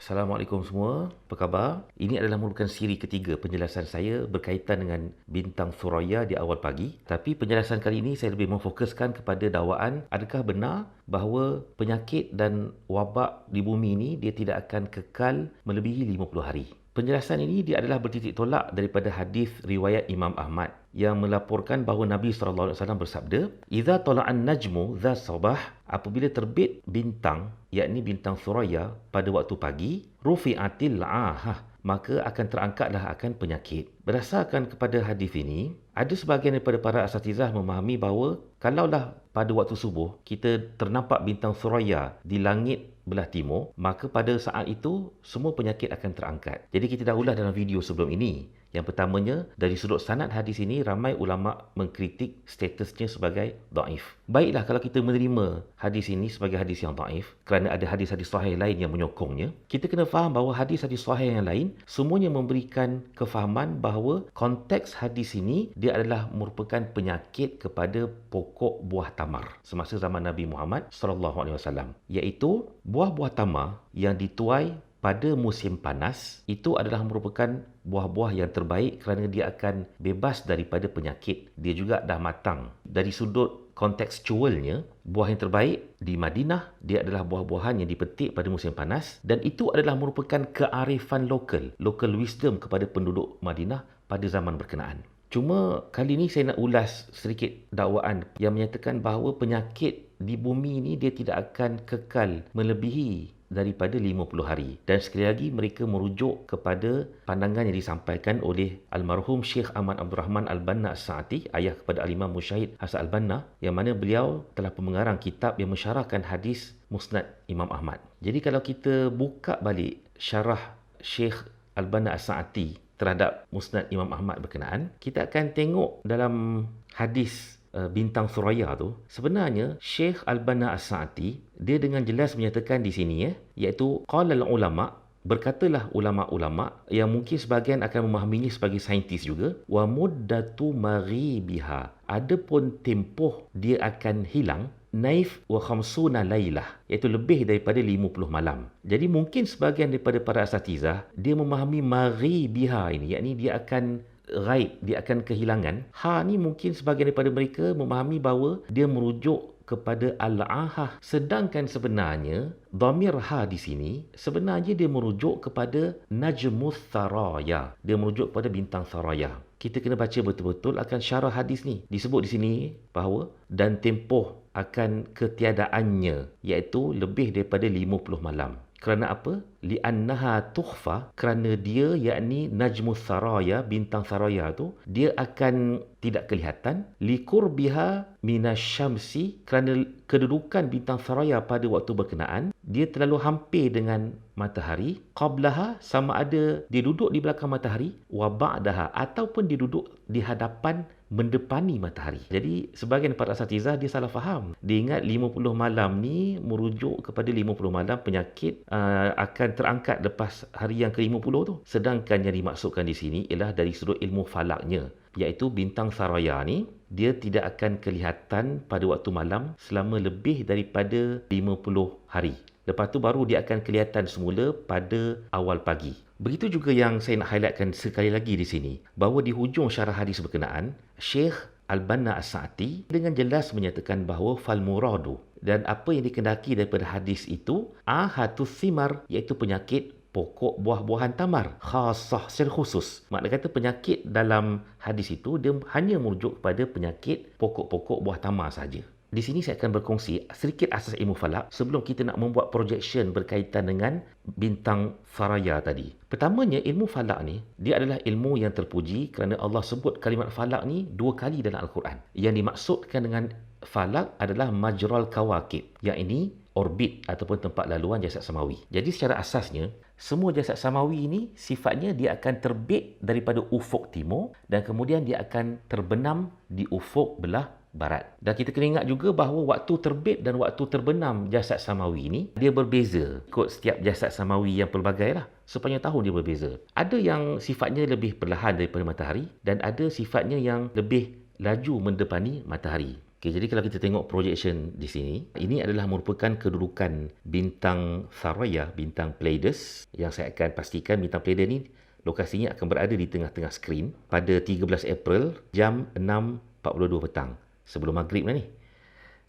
Assalamualaikum semua, apa khabar? Ini adalah merupakan siri ketiga penjelasan saya berkaitan dengan bintang Thuraya di awal pagi. Tapi penjelasan kali ini saya lebih memfokuskan kepada dakwaan adakah benar bahawa penyakit dan wabak di bumi ini dia tidak akan kekal melebihi 50 hari. Penjelasan ini dia adalah bertitik tolak daripada hadis riwayat Imam Ahmad yang melaporkan bahawa Nabi SAW bersabda, "Idza tala'an najmu dha sabah," apabila terbit bintang, yakni bintang Thuraya pada waktu pagi, rufi'atil ahah, maka akan terangkatlah akan penyakit. Berdasarkan kepada hadis ini, ada sebahagian daripada para asatizah memahami bahawa kalaulah pada waktu subuh kita ternampak bintang Thuraya di langit belah timur, maka pada saat itu semua penyakit akan terangkat. Jadi kita dah ulas dalam video sebelum ini. Yang pertamanya, dari sudut sanad hadis ini, ramai ulama mengkritik statusnya sebagai dhaif. Baiklah kalau kita menerima hadis ini sebagai hadis yang dhaif, kerana ada hadis-hadis sahih lain yang menyokongnya, kita kena faham bahawa hadis-hadis sahih yang lain semuanya memberikan kefahaman bahawa konteks hadis ini dia adalah merupakan penyakit kepada pokok buah tamar semasa zaman Nabi Muhammad SAW, iaitu buah-buah tamar yang dituai pada musim panas itu adalah merupakan buah-buah yang terbaik kerana dia akan bebas daripada penyakit. Dia juga dah matang. Dari sudut kontekstualnya, buah yang terbaik di Madinah, dia adalah buah-buahan yang dipetik pada musim panas dan itu adalah merupakan kearifan local wisdom kepada penduduk Madinah pada zaman berkenaan. Cuma kali ini saya nak ulas sedikit dakwaan yang menyatakan bahawa penyakit di bumi ini dia tidak akan kekal melebihi daripada 50 hari. Dan sekali lagi mereka merujuk kepada pandangan yang disampaikan oleh almarhum Syekh Ahmad Abdul Rahman Al-Banna As-Sa'ati, ayah kepada Al-Imam Musyahid Hasan Al-Banna, yang mana beliau telah pengarang kitab yang mensyarahkan hadis Musnad Imam Ahmad. Jadi kalau kita buka balik syarah Syekh Al-Banna As-Sa'ati terhadap Musnad Imam Ahmad berkenaan, kita akan tengok dalam hadis bintang Thuraya tu, sebenarnya Syekh Al-Banna As-Sa'ati dia dengan jelas menyatakan di sini iaitu qalal ulama, berkatalah ulama-ulama yang mungkin sebahagian akan memahaminya sebagai saintis juga, wa muddatu maghibiha, adapun tempoh dia akan hilang, naif wa khamsuna lailah, iaitu lebih daripada 50 malam. Jadi mungkin sebahagian daripada para asatizah dia memahami maghibiha ini, yakni dia akan ghaib, dia akan kehilangan. Ha ni mungkin sebahagian daripada mereka memahami bahawa dia merujuk kepada al-ahah, sedangkan sebenarnya dhamir ha di sini sebenarnya dia merujuk kepada najmus tharaya, dia merujuk kepada bintang Thuraya. Kita kena baca betul-betul akan syarah hadis ni. Disebut di sini bahawa dan tempoh akan ketiadaannya iaitu lebih daripada 50 malam. Kerana apa? Li'annaha tukhfa, kerana dia yakni najmus tharaya, bintang Thuraya tu dia akan tidak kelihatan, liqurbiha minasyamsi, kerana kedudukan bintang Thuraya pada waktu berkenaan dia terlalu hampir dengan matahari, qablaha, sama ada dia duduk di belakang matahari, wa ba'daha, ataupun dia duduk di hadapan mendepani matahari. Jadi sebahagian para asatizah dia salah faham. Dia ingat 50 malam ni merujuk kepada 50 malam penyakit akan terangkat lepas hari yang ke-50 tu. Sedangkan yang dimaksudkan di sini ialah dari sudut ilmu falaknya, iaitu bintang Thuraya ni dia tidak akan kelihatan pada waktu malam selama lebih daripada 50 hari. Lepas tu baru dia akan kelihatan semula pada awal pagi. Begitu juga yang saya nak highlightkan sekali lagi di sini, bahawa di hujung syarah hadis berkenaan, Syekh Al-Banna As-Sa'ati dengan jelas menyatakan bahawa fal muradu, dan apa yang dikendaki daripada hadis itu, ahatus thimar, iaitu penyakit pokok buah-buahan tamar, khasah, secara khusus. Makna kata penyakit dalam hadis itu dia hanya merujuk kepada penyakit pokok-pokok buah tamar saja. Di sini saya akan berkongsi sedikit asas ilmu falak sebelum kita nak membuat projection berkaitan dengan bintang Thuraya tadi. Pertamanya, ilmu falak ni dia adalah ilmu yang terpuji kerana Allah sebut kalimat falak ni 2 kali dalam Al-Quran. Yang dimaksudkan dengan falak adalah majral kawakib, yang ini orbit ataupun tempat laluan jasad samawi. Jadi secara asasnya, semua jasad samawi ini sifatnya dia akan terbit daripada ufuk timur dan kemudian dia akan terbenam di ufuk belah barat. Dan kita kena ingat juga bahawa waktu terbit dan waktu terbenam jasad samawi ini dia berbeza ikut setiap jasad samawi yang pelbagai lah. Sepanjang tahun dia berbeza. Ada yang sifatnya lebih perlahan daripada matahari dan ada sifatnya yang lebih laju mendepani matahari. Okay, jadi kalau kita tengok projection di sini, ini adalah merupakan kedudukan bintang Saroya, bintang Pleiades, yang saya akan pastikan bintang Pleiades ni lokasinya akan berada di tengah-tengah skrin pada 13 April jam 6.42 petang, sebelum maghrib lah ni.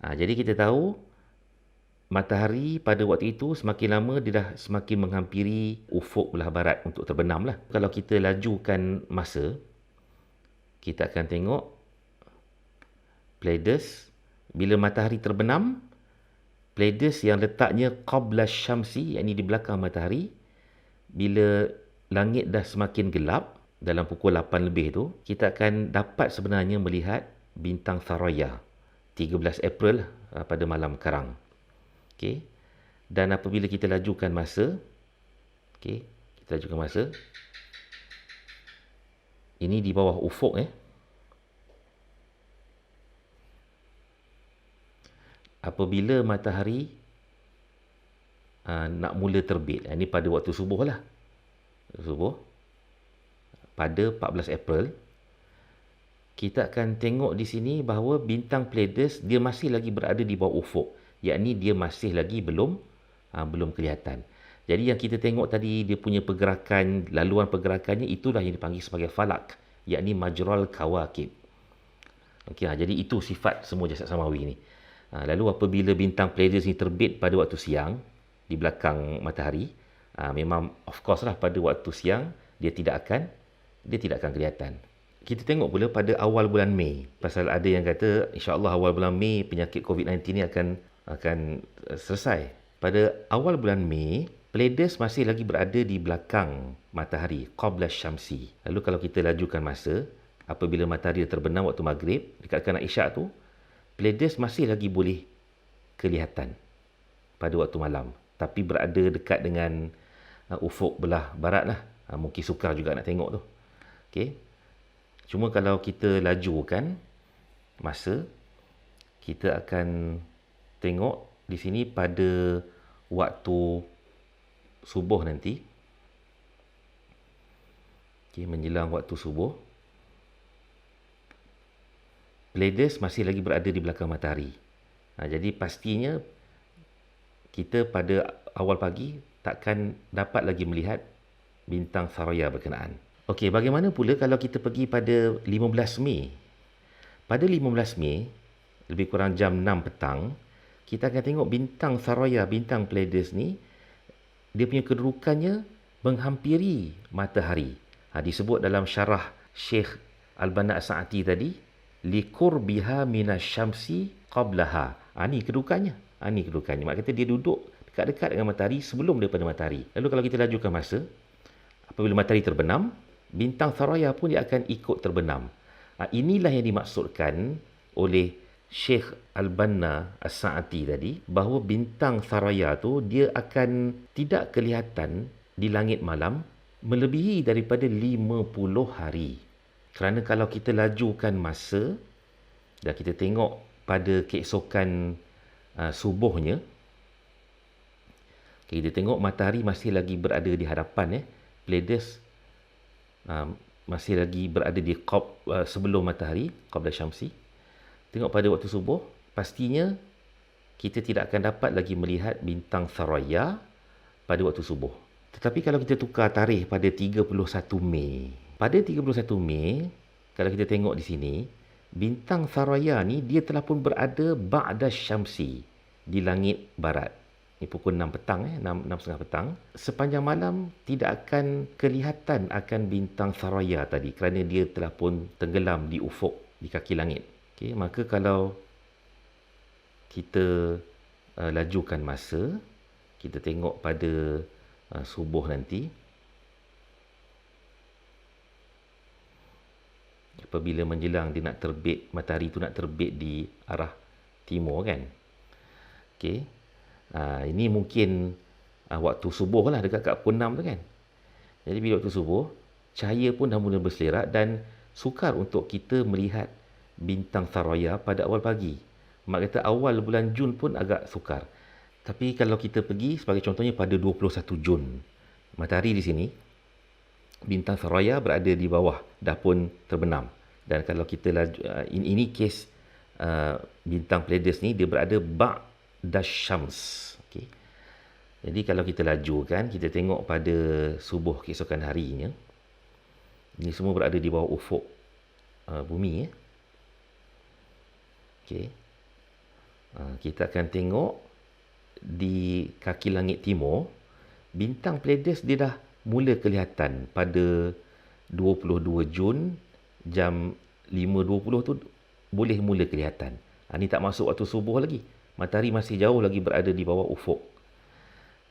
Jadi kita tahu matahari pada waktu itu semakin lama dia dah semakin menghampiri ufuk belah barat untuk terbenam lah. Kalau kita lajukan masa, kita akan tengok Pleiades bila matahari terbenam, Pleiades yang letaknya qabla syamsi, yakni di belakang matahari, bila langit dah semakin gelap dalam pukul 8 lebih tu, kita akan dapat sebenarnya melihat bintang Saroya 13 April pada malam karang. Okey. Dan apabila kita lajukan masa, okey, kita lajukan masa. Ini di bawah ufuk apabila matahari nak mula terbit. Ini pada waktu subuh lah. Subuh. Pada 14 April, kita akan tengok di sini bahawa bintang Pleiades dia masih lagi berada di bawah ufuk. Yakni dia masih lagi belum kelihatan. Jadi yang kita tengok tadi dia punya pergerakan, laluan pergerakannya itulah yang dipanggil sebagai falak. Yakni majral kawakib. Okey, jadi itu sifat semua jasad samawi ni. Lalu apabila bintang Pleiades ni terbit pada waktu siang di belakang matahari, memang of course lah pada waktu siang dia tidak akan kelihatan. Kita tengok pula pada awal bulan Mei, pasal ada yang kata insya-Allah awal bulan Mei penyakit COVID-19 ni akan selesai. Pada awal bulan Mei, Pleiades masih lagi berada di belakang matahari qabla syamsi. Lalu kalau kita lajukan masa, apabila matahari terbenam waktu maghrib dekat kanak isyak tu, Pleiades masih lagi boleh kelihatan pada waktu malam, tapi berada dekat dengan ufuk belah barat lah. Mungkin sukar juga nak tengok tu. Okay. Cuma kalau kita lajukan masa, kita akan tengok di sini pada waktu subuh nanti. Okay, menjelang waktu subuh, Pleiades masih lagi berada di belakang matahari. Jadi pastinya kita pada awal pagi takkan dapat lagi melihat bintang Saroya berkenaan. Okey, bagaimana pula kalau kita pergi pada 15 Mei? Pada 15 Mei, lebih kurang jam 6 petang, kita akan tengok bintang Saroya, bintang Pleiades ni, dia punya kedudukannya menghampiri matahari. Disebut dalam syarah Syekh Al-Banna As-Sa'ati tadi, liqurbiha minasyamsi qablaha. Ni kedudukannya. Ni kedudukannya. Mak kata dia duduk dekat-dekat dengan matahari sebelum daripada matahari. Lalu kalau kita lajukan masa, apabila matahari terbenam, bintang Saroya pun dia akan ikut terbenam. Inilah yang dimaksudkan oleh Syekh Al-Banna As-Sa'ati tadi, bahawa bintang Saroya tu dia akan tidak kelihatan di langit malam melebihi daripada 50 hari. Kerana kalau kita lajukan masa dan kita tengok pada keesokan subuhnya, kita tengok matahari masih lagi berada di hadapan. Pleiades masih lagi berada di sebelum matahari, qabla syamsi. Tengok pada waktu subuh, pastinya kita tidak akan dapat lagi melihat bintang Saroya pada waktu subuh. Tetapi kalau kita tukar tarikh pada 31 Mei, pada 31 Mei, kalau kita tengok di sini, bintang Saroya ni dia telah pun berada ba'da syamsi di langit barat. Ini pukul 6 petang, 6.30 petang. Sepanjang malam tidak akan kelihatan akan bintang Saroya tadi kerana dia telah pun tenggelam di ufuk di kaki langit. Okay, maka kalau kita lajukan masa, kita tengok pada subuh nanti, apabila menjelang dia nak terbit, matahari tu nak terbit di arah timur kan. Okey. Ini mungkin waktu subuh lah, dekat kat pukul 6 tu kan. Jadi bila waktu subuh, cahaya pun dah mula berselerak dan sukar untuk kita melihat bintang Saroya pada awal pagi. Mak kata awal bulan Jun pun agak sukar. Tapi kalau kita pergi sebagai contohnya pada 21 Jun, matahari di sini, bintang Saroya berada di bawah, dah pun terbenam. Dan kalau kita ini kes bintang Pleiades ni dia berada ba'da syams. Okey. Jadi kalau kita lajukan, kita tengok pada subuh keesokan harinya, ini semua berada di bawah ufuk bumi ya. Okey. Kita akan tengok di kaki langit timur, bintang Pleiades dia dah mula kelihatan pada 22 Jun jam 5.20 tu boleh mula kelihatan. Ini tak masuk waktu subuh lagi. Matahari masih jauh lagi berada di bawah ufuk.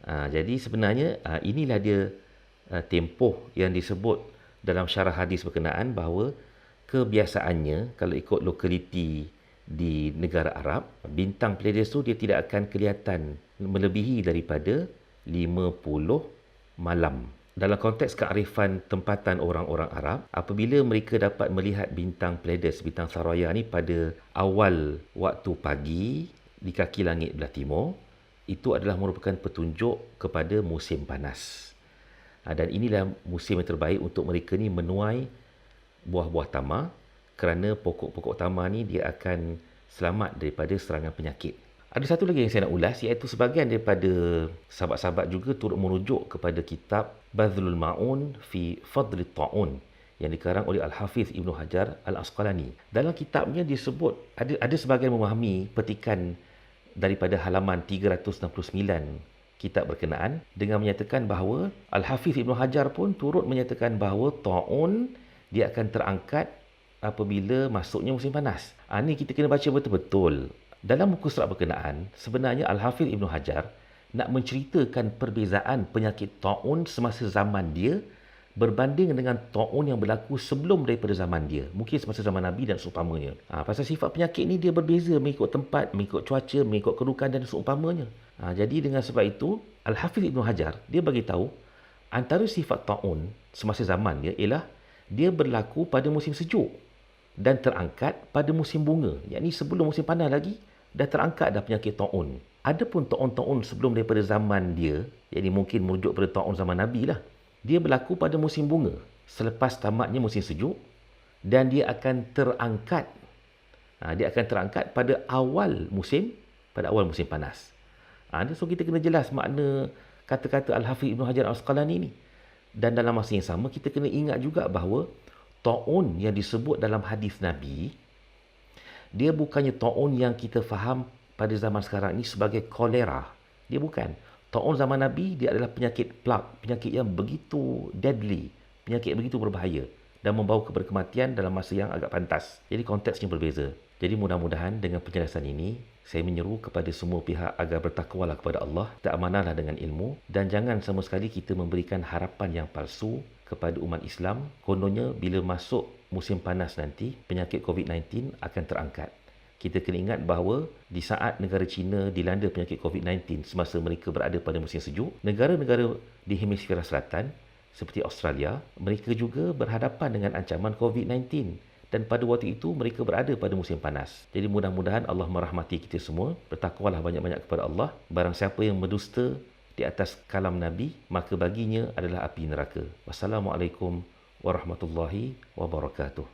Jadi sebenarnya inilah dia tempoh yang disebut dalam syarah hadis berkenaan bahawa kebiasaannya kalau ikut lokaliti di negara Arab, bintang Pleiades tu dia tidak akan kelihatan melebihi daripada 50 malam. Dalam konteks kearifan tempatan orang-orang Arab, apabila mereka dapat melihat bintang Pleiades, bintang Saroya ni pada awal waktu pagi di kaki langit belah timur, itu adalah merupakan petunjuk kepada musim panas. Dan inilah musim yang terbaik untuk mereka ni menuai buah-buah tamar, kerana pokok-pokok tamar ni dia akan selamat daripada serangan penyakit. Ada satu lagi yang saya nak ulas, iaitu sebahagian daripada sahabat-sahabat juga turut merujuk kepada kitab Badhlul Ma'un fi Fadli Ta'un yang dikarang oleh Al-Hafiz Ibnu Hajar Al-Asqalani. Dalam kitabnya disebut, ada sebahagian memahami petikan daripada halaman 369 kitab berkenaan dengan menyatakan bahawa Al-Hafiz Ibnu Hajar pun turut menyatakan bahawa ta'un dia akan terangkat apabila masuknya musim panas. Ini kita kena baca betul-betul. Dalam buku surat berkenaan, sebenarnya Al-Hafiz Ibnu Hajar nak menceritakan perbezaan penyakit ta'un semasa zaman dia berbanding dengan ta'un yang berlaku sebelum daripada zaman dia. Mungkin semasa zaman Nabi dan seumpamanya. Pasal sifat penyakit ni dia berbeza mengikut tempat, mengikut cuaca, mengikut kedudukan dan seumpamanya. Jadi dengan sebab itu, Al-Hafiz Ibnu Hajar, dia bagi tahu antara sifat ta'un semasa zaman dia ialah dia berlaku pada musim sejuk dan terangkat pada musim bunga. Yakni sebelum musim panas lagi, dah terangkat dah penyakit ta'un. Adapun ta'un-ta'un sebelum daripada zaman dia, yakni mungkin merujuk pada ta'un zaman Nabi lah, dia berlaku pada musim bunga selepas tamatnya musim sejuk dan dia akan terangkat. Dia akan terangkat pada awal musim panas. So kita kena jelas makna kata-kata Al-Hafiz Ibnu Hajar Al-Asqalani ni. Dan dalam masa yang sama kita kena ingat juga bahawa ta'un yang disebut dalam hadis Nabi, dia bukannya ta'un yang kita faham pada zaman sekarang ni sebagai kolera. Dia bukan. Ta'un zaman Nabi dia adalah penyakit plague, penyakit yang begitu deadly, penyakit begitu berbahaya dan membawa kepada kematian dalam masa yang agak pantas. Jadi konteksnya berbeza. Jadi mudah-mudahan dengan penjelasan ini, saya menyeru kepada semua pihak agar bertakwalah kepada Allah, tak amanahlah dengan ilmu dan jangan sama sekali kita memberikan harapan yang palsu kepada umat Islam. Kononnya bila masuk musim panas nanti, penyakit COVID-19 akan terangkat. Kita kena ingat bahawa di saat negara China dilanda penyakit COVID-19 semasa mereka berada pada musim sejuk, negara-negara di hemisfera selatan seperti Australia, mereka juga berhadapan dengan ancaman COVID-19 dan pada waktu itu mereka berada pada musim panas. Jadi mudah-mudahan Allah merahmati kita semua. Bertakwalah banyak-banyak kepada Allah. Barang siapa yang berdusta di atas kalam Nabi, maka baginya adalah api neraka. Wassalamualaikum warahmatullahi wabarakatuh.